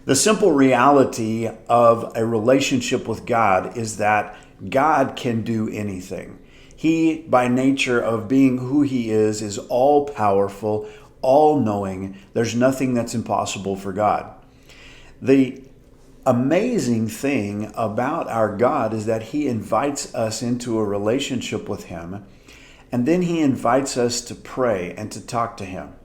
The simple reality of a relationship with God is that God can do anything. He, by nature of being who He is all powerful, all knowing. There's nothing that's impossible for God. The amazing thing about our God is that He invites us into a relationship with Him, and then He invites us to pray and to talk to Him.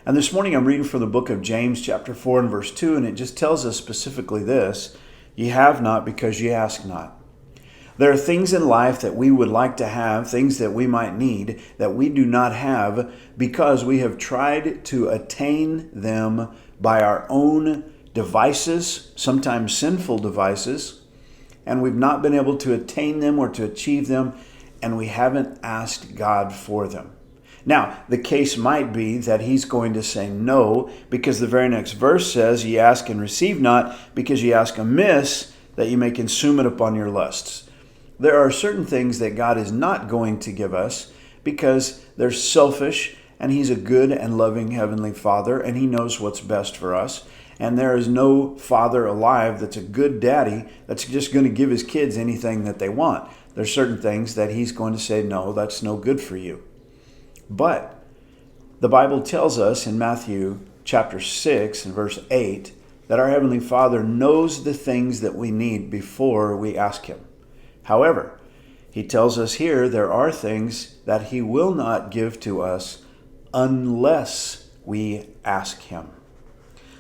And this morning I'm reading from the book of James chapter 4 and verse 2, and it just tells us specifically this: ye have not because ye ask not. There are things in life that we would like to have, things that we might need, that we do not have because we have tried to attain them by our own devices, sometimes sinful devices, and we've not been able to attain them or to achieve them, and we haven't asked God for them. Now, the case might be that He's going to say no, because the very next verse says, ye ask and receive not, because ye ask amiss, that ye may consume it upon your lusts. There are certain things that God is not going to give us because they're selfish, and He's a good and loving Heavenly Father, and He knows what's best for us. And there is no father alive that's a good daddy that's just going to give his kids anything that they want. There's certain things that He's going to say, no, that's no good for you. But the Bible tells us in Matthew chapter 6 and verse 8 that our Heavenly Father knows the things that we need before we ask Him. However, He tells us here there are things that He will not give to us unless we ask Him.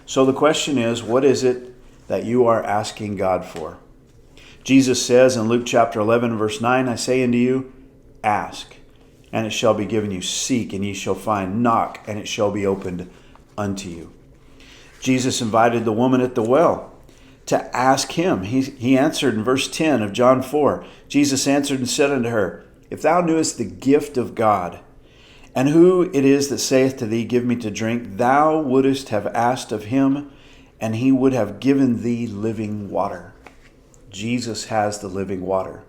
So the question is, what is it that you are asking God for? Jesus says in Luke chapter 11 verse 9, I say unto you, ask, and it shall be given you. Seek, and ye shall find. Knock, and it shall be opened unto you. Jesus invited the woman at the well to ask Him. He answered in verse 10 of John 4. Jesus answered and said unto her, if thou knewest the gift of God, and who it is that saith to thee, give me to drink, thou wouldest have asked of Him, and He would have given thee living water. Jesus has the living water,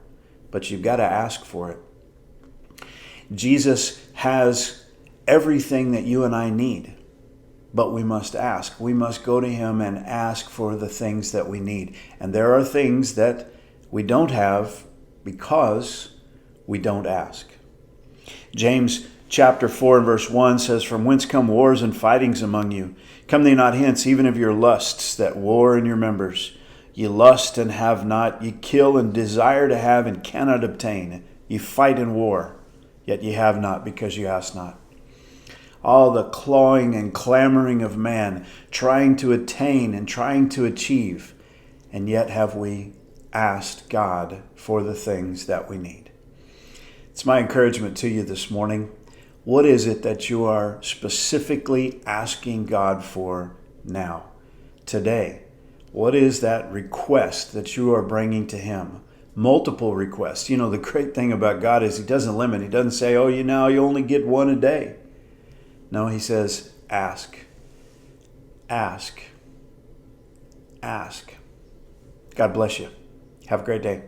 but you've got to ask for it. Jesus has everything that you and I need, but we must ask. We must go to Him and ask for the things that we need. And there are things that we don't have because we don't ask. James chapter 4 and verse 1 says, from whence come wars and fightings among you? Come they not hence, even of your lusts that war in your members? Ye lust and have not, ye kill and desire to have and cannot obtain. Ye fight in war, yet ye have not because ye ask not. All the clawing and clamoring of man, trying to attain and trying to achieve, and yet have we asked God for the things that we need. It's my encouragement to you this morning. What is it that you are specifically asking God for now, today? What is that request that you are bringing to Him? Multiple requests. You know, the great thing about God is He doesn't limit. He doesn't say, oh, you only get one a day. No, He says, ask, ask, ask. God bless you. Have a great day.